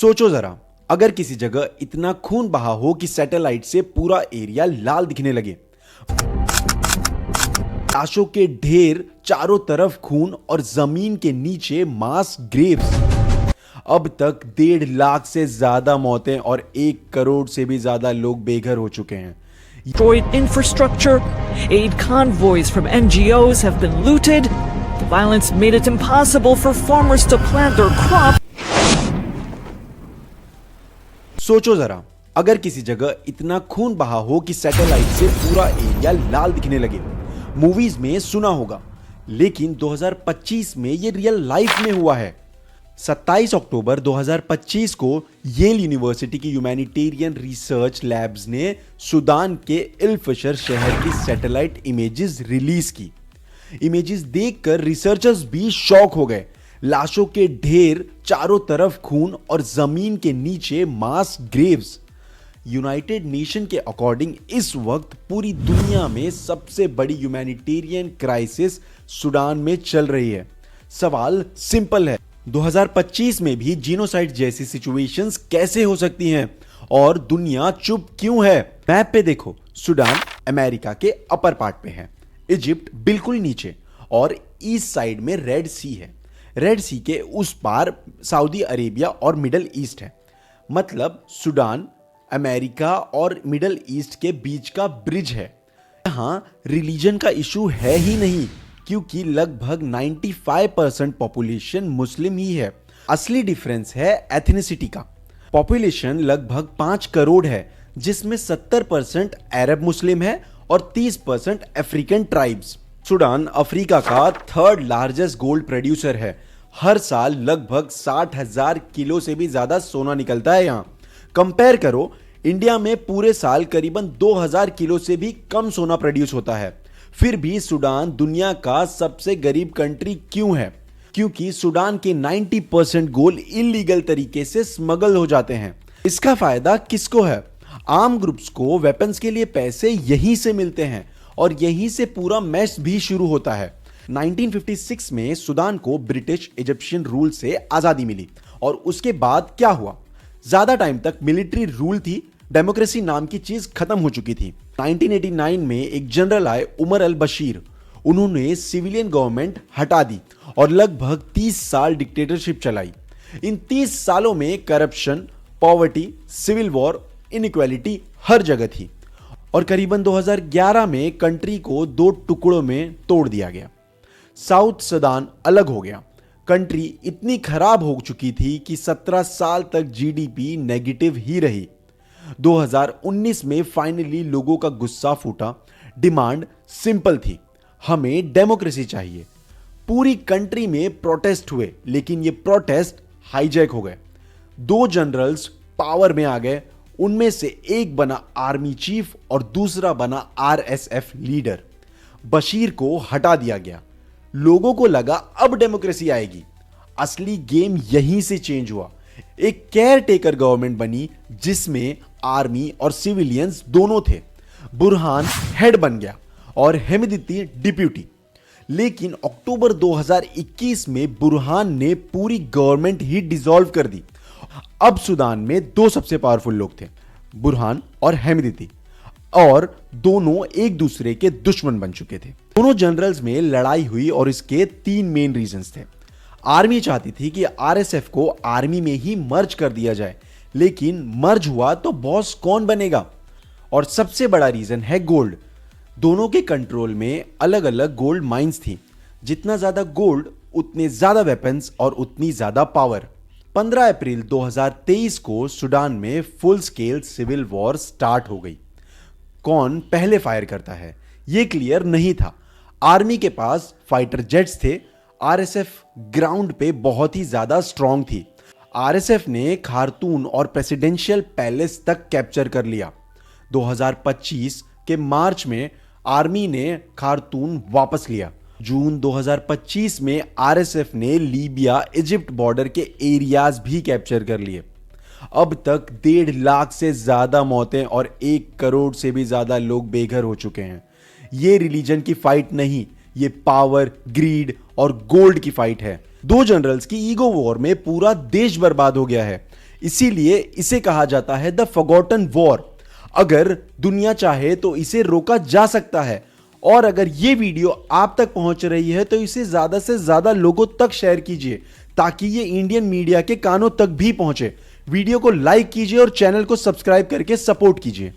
सोचो जरा, अगर किसी जगह इतना खून बहा हो कि सैटेलाइट से पूरा एरिया लाल दिखने लगे, लाशों के ढेर, चारों तरफ खून और जमीन के नीचे मास ग्रेव्स। अब तक 1.5 लाख से ज्यादा मौतें और 1 करोड़ से भी ज्यादा लोग बेघर हो चुके हैं। Destroyed infrastructure, aid convoys from NGOs have been looted. The violence made it impossible for farmers to plant their crops. सोचो जरा, अगर किसी जगह इतना खून बहा हो कि सैटेलाइट से पूरा एरिया लाल दिखने लगे। मूवीज में सुना होगा, लेकिन 2025 में ये रियल लाइफ में हुआ है। 27 अक्टूबर 2025 को येल यूनिवर्सिटी की ह्यूमैनिटेरियन रिसर्च लैब्स ने सूडान के अल फशर शहर की सैटेलाइट इमेजेस रिलीज की। इमेजेस देखकर रिसर्चर्स भी शॉक हो गए। लाशों के ढेर, चारों तरफ खून और जमीन के नीचे मास ग्रेव्स। यूनाइटेड नेशन के अकॉर्डिंग इस वक्त पूरी दुनिया में सबसे बड़ी ह्यूमैनिटेरियन क्राइसिस सूडान में चल रही है। सवाल सिंपल है, 2025 में भी जीनोसाइड जैसी सिचुएशंस कैसे हो सकती हैं और दुनिया चुप क्यों है? मैप पे देखो, सूडान अमेरिका के अपर पार्ट पे है, इजिप्ट बिल्कुल नीचे और ईस्ट साइड में रेड सी है। रेड सी के उस पार सऊदी अरेबिया और मिडल ईस्ट है। मतलब सूडान अमेरिका और मिडल ईस्ट के बीच का ब्रिज है। यहां रिलीजन का इशू है ही नहीं, क्योंकि लगभग 95% पॉपुलेशन मुस्लिम ही है। असली डिफरेंस है एथनिसिटी का। पॉपुलेशन लगभग 5 करोड़ है, जिसमें 70% अरब मुस्लिम है और 30% अफ्रीकन ट्राइब्स। सूडान अफ्रीका का 3rd लार्जेस्ट गोल्ड प्रोड्यूसर है। हर साल लगभग 60,000 किलो से भी ज्यादा सोना निकलता है यहां। कंपेयर करो, इंडिया में पूरे साल करीबन 2000 किलो से भी कम सोना प्रोड्यूस होता है। फिर भी सूडान दुनिया का सबसे गरीब कंट्री क्यों है? क्योंकि सूडान के 90% गोल्ड इलीगल तरीके से स्मगल हो जाते हैं। इसका फायदा किसको है? आर्म ग्रुप्स को वेपन्स के लिए पैसे यहीं से मिलते हैं और यहीं से पूरा मैश भी शुरू होता है। 1956 में सूडान को ब्रिटिश इजिप्शियन रूल से आजादी मिली और उसके बाद क्या हुआ? ज्यादा टाइम तक मिलिट्री रूल थी, डेमोक्रेसी नाम की चीज खत्म हो चुकी थी। 1989 में एक जनरल आए, उमर अल बशीर। उन्होंने सिविलियन गवर्नमेंट हटा दी और लगभग 30 साल डिक्टेटरशिप चलाई। इन 30 सालों में corruption, poverty, civil war, inequality हर जगह थी और करीबन 2011 में कंट्री को 2 टुकड़ों में तोड़ दिया गया। साउथ सूडान अलग हो गया। कंट्री इतनी खराब हो चुकी थी कि 17 साल तक जीडीपी नेगेटिव ही रही। 2019 में फाइनली लोगों का गुस्सा फूटा। डिमांड सिंपल थी, हमें डेमोक्रेसी चाहिए। पूरी कंट्री में प्रोटेस्ट हुए, लेकिन ये प्रोटेस्ट हाईजैक हो गए। 2 जनरल्स पावर में आ गए, उनमें से एक बना आर्मी चीफ और दूसरा बना आरएसएफ लीडर। बशीर को हटा दिया गया। लोगों को लगा अब डेमोक्रेसी आएगी। असली गेम यहीं से चेंज हुआ। एक केयर टेकर गवर्नमेंट बनी जिसमें आर्मी और सिविलियंस दोनों थे। बुरहान हेड बन गया और हेमिदती डिप्यूटी। लेकिन अक्टूबर 2021 में बुरहान ने पूरी गवर्नमेंट ही डिसॉल्व कर दी। अब सूडान में 2 सबसे पावरफुल लोग थे, बुरहान और हेमिदती, और दोनों एक दूसरे के दुश्मन बन चुके थे। दोनों जनरल्स में लड़ाई हुई और इसके 3 मेन रीजंस थे। आर्मी चाहती थी कि आरएसएफ को आर्मी में ही मर्ज कर दिया जाए, लेकिन मर्ज हुआ तो बॉस कौन बनेगा? और सबसे बड़ा रीजन है गोल्ड। दोनों के कंट्रोल में अलग अलग गोल्ड माइंस थी। जितना ज्यादा गोल्ड, उतने ज्यादा वेपन्स और उतनी ज्यादा पावर। 15 अप्रैल 2023 को सूडान में full scale civil war start हो गई। कौन पहले फायर करता है यह क्लियर नहीं था। आर्मी के पास फाइटर जेट्स थे, आरएसएफ ग्राउंड पे बहुत ही ज्यादा स्ट्रांग थी। आरएसएफ ने खार्तूम और प्रेसिडेंशियल पैलेस तक कैप्चर कर लिया। 2025 के मार्च में आर्मी ने खार्तूम वापस लिया। जून 2025 में आरएसएफ ने लीबिया इजिप्ट बॉर्डर के एरियाज भी कैप्चर कर लिए। अब तक 1.5 लाख से ज्यादा मौतें और 1 करोड़ से भी ज्यादा लोग बेघर हो चुके हैं। ये रिलीजन की फाइट नहीं, ये पावर, ग्रीड और गोल्ड की फाइट है। 2 जनरल्स की ईगो वॉर में पूरा देश बर्बाद हो गया है। इसीलिए इसे कहा जाता है द फॉरगॉटन वॉर। अगर दुनिया चाहे तो इसे रोका जा सकता है। और अगर ये वीडियो आप तक पहुंच रही है तो इसे ज्यादा से ज्यादा लोगों तक शेयर कीजिए ताकि ये इंडियन मीडिया के कानों तक भी पहुंचे। वीडियो को लाइक कीजिए और चैनल को सब्सक्राइब करके सपोर्ट कीजिए।